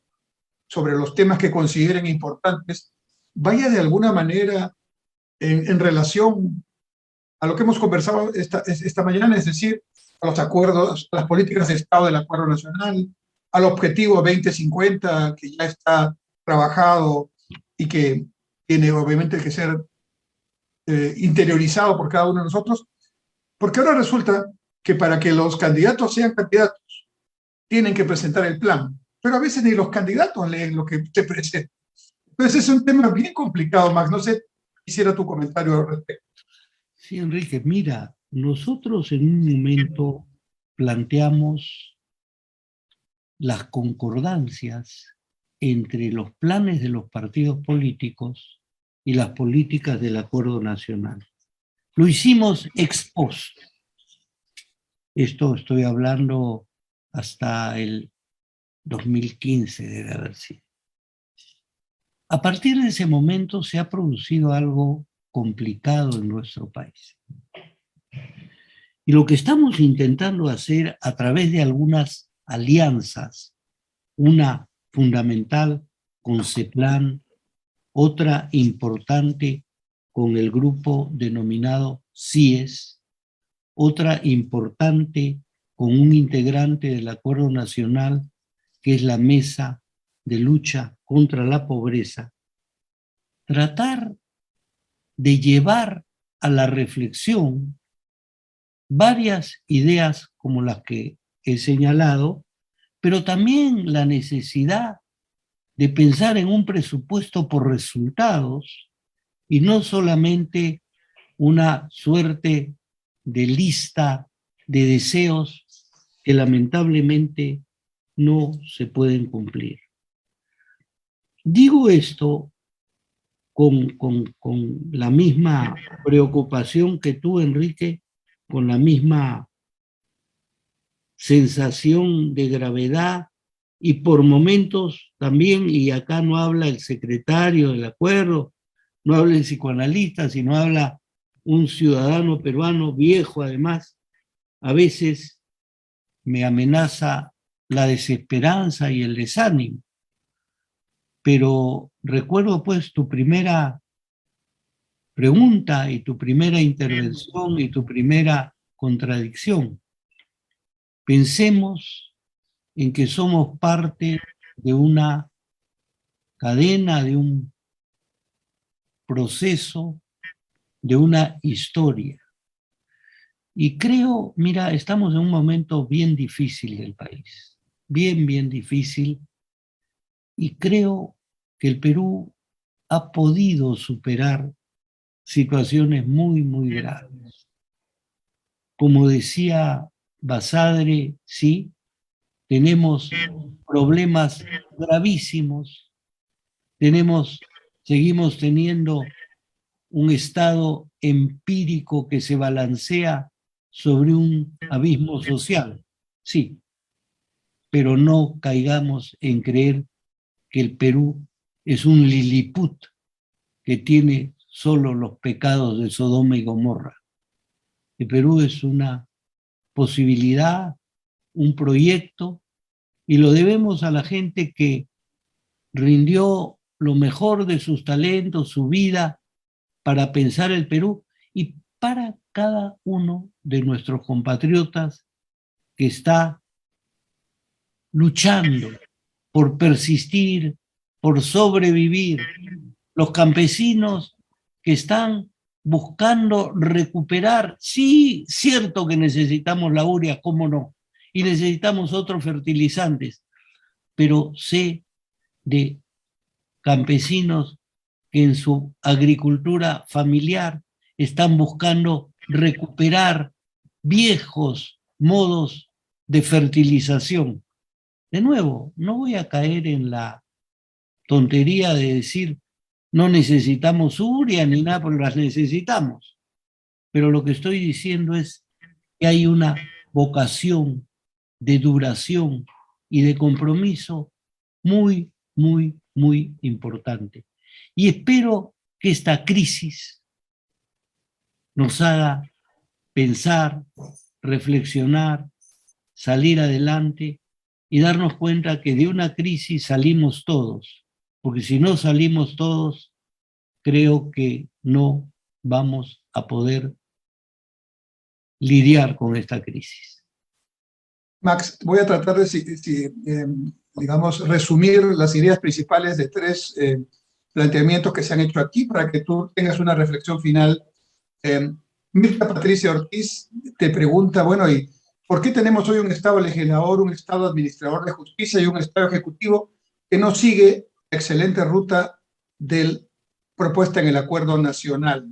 S1: sobre los temas que consideren importantes vaya de alguna manera en relación a lo que hemos conversado esta mañana, es decir, a los acuerdos, a las políticas de Estado del Acuerdo Nacional, al objetivo 2050 que ya está trabajado y que tiene obviamente que ser interiorizado por cada uno de nosotros, porque ahora resulta que para que los candidatos sean candidatos tienen que presentar el plan, pero a veces ni los candidatos leen lo que se presenta. Entonces es un tema bien complicado, Max. No sé, quisiera tu comentario al respecto.
S2: Sí, Enrique, mira, nosotros en un momento planteamos las concordancias entre los planes de los partidos políticos y las políticas del Acuerdo Nacional. Lo hicimos ex post. Esto estoy hablando hasta el 2015 debe haber sido. A partir de ese momento se ha producido algo complicado en nuestro país. Y lo que estamos intentando hacer a través de algunas alianzas, una fundamental con CEPLAN, otra importante con el grupo denominado CIES, otra importante con un integrante del Acuerdo Nacional, que es la Mesa de Lucha contra la Pobreza, tratar de llevar a la reflexión varias ideas como las que he señalado, pero también la necesidad de pensar en un presupuesto por resultados y no solamente una suerte de lista de deseos que lamentablemente no se pueden cumplir. Digo esto con la misma preocupación que tú, Enrique, con la misma sensación de gravedad y por momentos también, y acá no habla el secretario del acuerdo, no habla el psicoanalista, sino habla un ciudadano peruano viejo además, a veces me amenaza la desesperanza y el desánimo. Pero recuerdo pues tu primera pregunta y tu primera intervención y tu primera contradicción. Pensemos en que somos parte de una cadena, de un proceso, de una historia. Y creo, mira, estamos en un momento bien difícil del país, bien difícil, y creo que el Perú ha podido superar situaciones muy graves. Como decía Basadre, sí, tenemos problemas gravísimos, seguimos teniendo un Estado empírico que se balancea sobre un abismo social. Sí, pero no caigamos en creer que el Perú es un Liliput que tiene solo los pecados de Sodoma y Gomorra. El Perú es una posibilidad, un proyecto, y lo debemos a la gente que rindió lo mejor de sus talentos, su vida, para pensar el Perú y para cada uno de nuestros compatriotas que está luchando por persistir, por sobrevivir, los campesinos que están buscando recuperar. Sí, cierto que necesitamos la urea, cómo no, y necesitamos otros fertilizantes, pero sé de campesinos que en su agricultura familiar están buscando recuperar viejos modos de fertilización. De nuevo, no voy a caer en la tontería de decir no necesitamos urea ni nada, porque las necesitamos. Pero lo que estoy diciendo es que hay una vocación de duración y de compromiso muy, muy, muy importante. Y espero que esta crisis nos haga pensar, reflexionar, salir adelante y darnos cuenta que de una crisis salimos todos, porque si no salimos todos, creo que no vamos a poder lidiar con esta crisis.
S1: Max, voy a tratar de, digamos, resumir las ideas principales de tres planteamientos que se han hecho aquí para que tú tengas una reflexión final. Mirta Patricia Ortiz te pregunta, bueno, ¿y por qué tenemos hoy un Estado legislador, un Estado administrador de justicia y un Estado ejecutivo que no sigue la excelente ruta propuesta en el Acuerdo Nacional?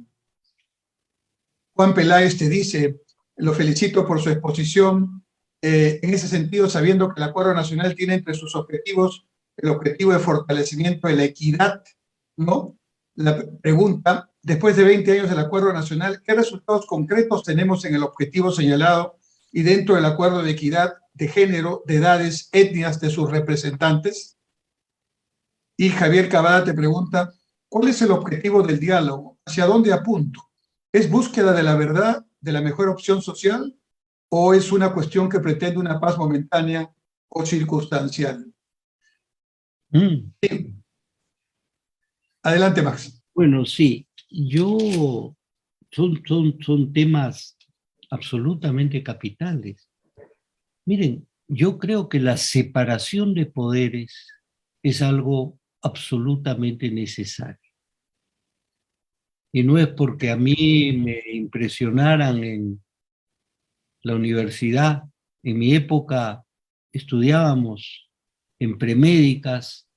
S1: Juan Peláez te dice, lo felicito por su exposición, en ese sentido, sabiendo que el Acuerdo Nacional tiene entre sus objetivos el objetivo de fortalecimiento de la equidad, ¿no? La pregunta, después de 20 años del Acuerdo Nacional, ¿qué resultados concretos tenemos en el objetivo señalado y dentro del Acuerdo de Equidad de género, de edades, etnias de sus representantes? Y Javier Cavada te pregunta, ¿cuál es el objetivo del diálogo? ¿Hacia dónde apunto? ¿Es búsqueda de la verdad, de la mejor opción social? ¿O es una cuestión que pretende una paz momentánea o circunstancial? Sí. Adelante, Max.
S2: Bueno, sí, son temas absolutamente capitales. Miren, yo creo que la separación de poderes es algo absolutamente necesario. Y no es porque a mí me impresionaran en la universidad. En mi época estudiábamos en premédicas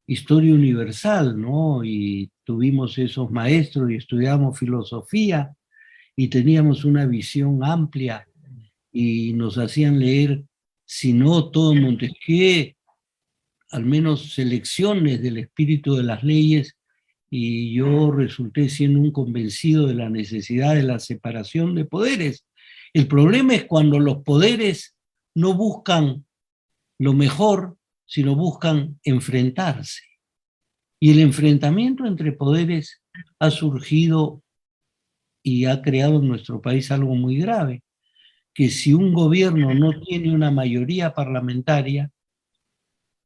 S2: historia universal, ¿no? Y tuvimos esos maestros y estudiamos filosofía y teníamos una visión amplia y nos hacían leer, si no todo Montesquieu, al menos selecciones del espíritu de las leyes, y yo resulté siendo un convencido de la necesidad de la separación de poderes. El problema es cuando los poderes no buscan lo mejor, sino buscan enfrentarse. Y el enfrentamiento entre poderes ha surgido y ha creado en nuestro país algo muy grave, que si un gobierno no tiene una mayoría parlamentaria,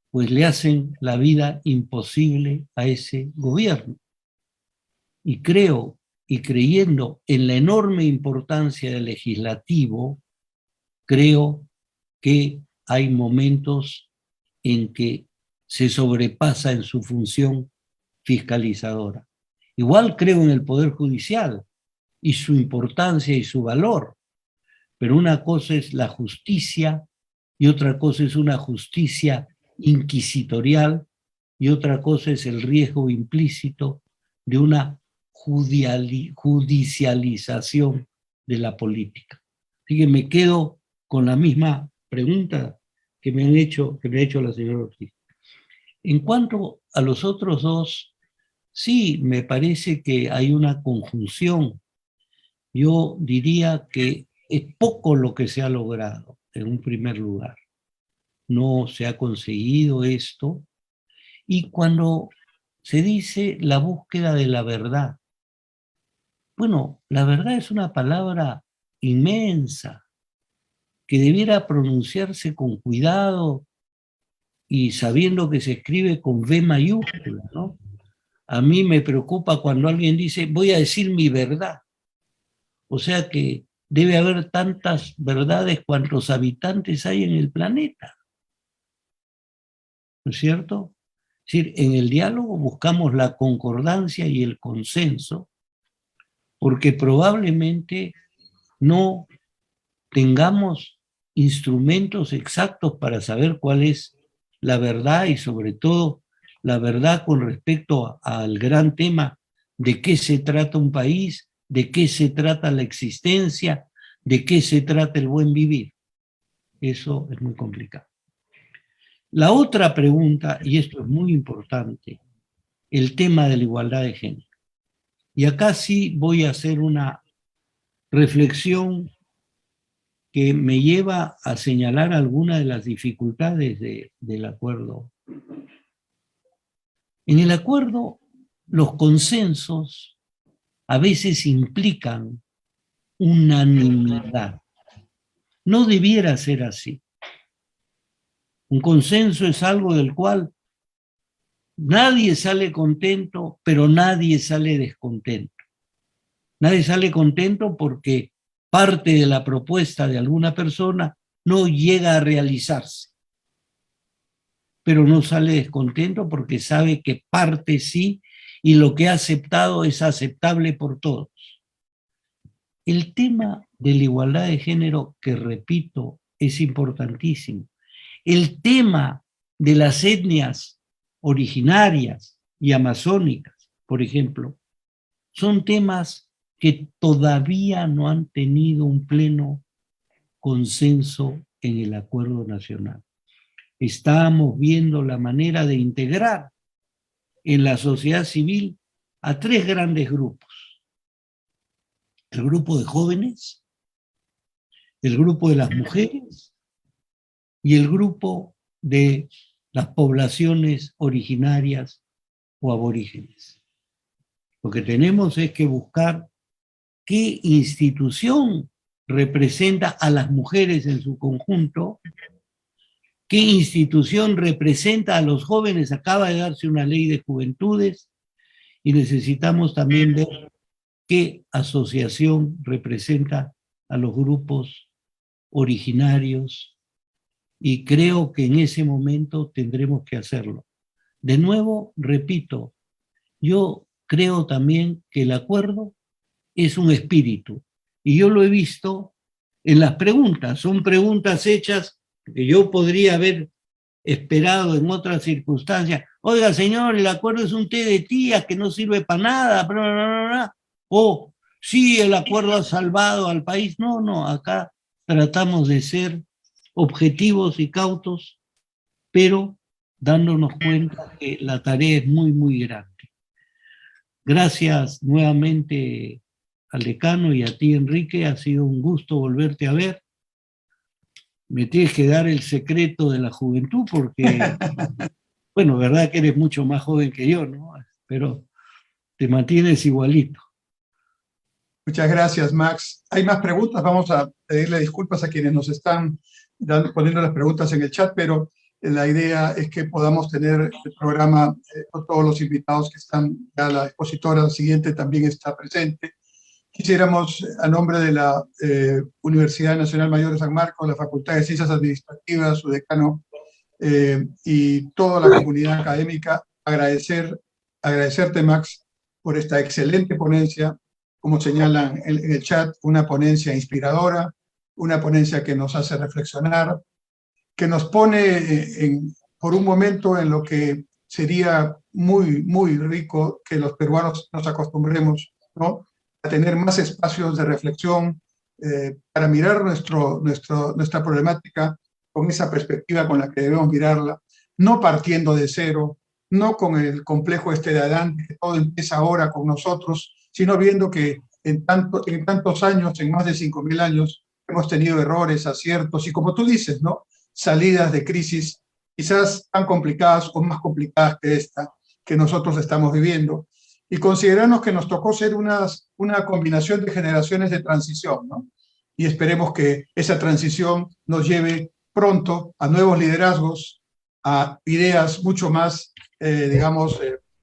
S2: pues le hacen la vida imposible a ese gobierno. Y creo, y creyendo en la enorme importancia del legislativo, creo que hay momentos en que se sobrepasa en su función fiscalizadora. Igual creo en el Poder Judicial y su importancia y su valor, pero una cosa es la justicia y otra cosa es una justicia inquisitorial y otra cosa es el riesgo implícito de una judicialización de la política. Así que me quedo con la misma pregunta que me ha hecho la señora Ortiz. En cuanto a los otros dos, sí, me parece que hay una conjunción yo diría que es poco lo que se ha logrado en un primer lugar. No se ha conseguido esto. Y cuando se dice la búsqueda de la verdad, bueno, la verdad es una palabra inmensa que debiera pronunciarse con cuidado y sabiendo que se escribe con V mayúscula, ¿no? A mí me preocupa cuando alguien dice, voy a decir mi verdad. O sea que debe haber tantas verdades cuantos habitantes hay en el planeta, ¿no es cierto? Es decir, en el diálogo buscamos la concordancia y el consenso, porque probablemente no tengamos instrumentos exactos para saber cuál es la verdad y sobre todo la verdad con respecto al gran tema de qué se trata un país, de qué se trata la existencia, de qué se trata el buen vivir. Eso es muy complicado. La otra pregunta, y esto es muy importante, el tema de la igualdad de género. Y acá sí voy a hacer una reflexión que me lleva a señalar algunas de las dificultades del acuerdo. En el acuerdo, los consensos a veces implican unanimidad. No debiera ser así. Un consenso es algo del cual nadie sale contento, pero nadie sale descontento. Nadie sale contento porque parte de la propuesta de alguna persona no llega a realizarse, pero no sale descontento porque sabe que parte sí y lo que ha aceptado es aceptable por todos. El tema de la igualdad de género, que repito, es importantísimo. El tema de las etnias originarias y amazónicas, por ejemplo, son temas que todavía no han tenido un pleno consenso en el acuerdo nacional. Estamos viendo la manera de integrar en la sociedad civil a tres grandes grupos. El grupo de jóvenes, el grupo de las mujeres y el grupo de las poblaciones originarias o aborígenes. Lo que tenemos es que buscar qué institución representa a las mujeres en su conjunto, qué institución representa a los jóvenes. Acaba de darse una ley de juventudes y necesitamos también ver qué asociación representa a los grupos originarios, y creo que en ese momento tendremos que hacerlo. De nuevo, repito, yo creo también que el acuerdo es un espíritu, y yo lo he visto en las preguntas. Son preguntas hechas que yo podría haber esperado en otras circunstancias. Oiga, señor, el acuerdo es un té de tías que no sirve para nada, bla, bla, bla, bla. O sí, el acuerdo ha salvado al país. No, no, acá tratamos de ser objetivos y cautos, pero dándonos cuenta que la tarea es muy, muy grande. Gracias nuevamente al decano y a ti, Enrique. Ha sido un gusto volverte a ver. Me tienes que dar el secreto de la juventud porque, bueno, verdad que eres mucho más joven que yo, ¿no? Pero te mantienes igualito.
S1: Muchas gracias, Max. ¿Hay más preguntas? Vamos a pedirle disculpas a quienes nos están poniendo las preguntas en el chat, pero la idea es que podamos tener el programa con todos los invitados que están. Ya la expositora siguiente también está presente. Quisiéramos, a nombre de la Universidad Nacional Mayor de San Marcos, la Facultad de Ciencias Administrativas, su decano y toda la comunidad académica, agradecerte, Max, por esta excelente ponencia. Como señalan en el chat, una ponencia inspiradora, una ponencia que nos hace reflexionar, que nos pone por un momento en lo que sería muy, muy rico que los peruanos nos acostumbremos, ¿no?, a tener más espacios de reflexión para mirar nuestra problemática con esa perspectiva con la que debemos mirarla, no partiendo de cero, no con el complejo de Adán, que todo empieza ahora con nosotros, sino viendo que en tantos años, en más de 5.000 años, hemos tenido errores, aciertos y, como tú dices, ¿no? Salidas de crisis quizás tan complicadas o más complicadas que esta que nosotros estamos viviendo. Y considerarnos que nos tocó ser una combinación de generaciones de transición, ¿no? Y esperemos que esa transición nos lleve pronto a nuevos liderazgos, a ideas mucho más,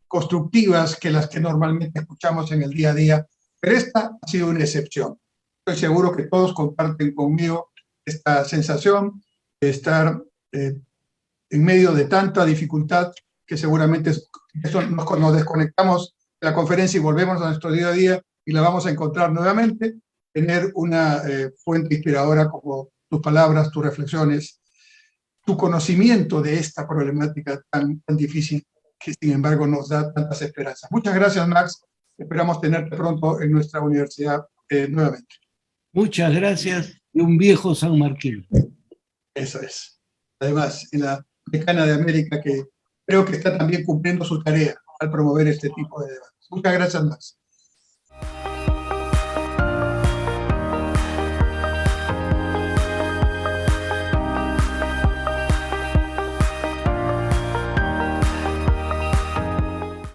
S1: constructivas que las que normalmente escuchamos en el día a día. Pero esta ha sido una excepción. Estoy seguro que todos comparten conmigo esta sensación de estar en medio de tanta dificultad que seguramente nos desconectamos de la conferencia y volvemos a nuestro día a día y la vamos a encontrar nuevamente, tener una fuente inspiradora como tus palabras, tus reflexiones, tu conocimiento de esta problemática tan difícil que sin embargo nos da tantas esperanzas. Muchas gracias, Max. Esperamos tenerte pronto en nuestra universidad nuevamente.
S2: Muchas gracias de un viejo San Martín.
S1: Eso es. Además, en la Decana de América, que creo que está también cumpliendo su tarea al promover este tipo de debates. Muchas gracias, Max.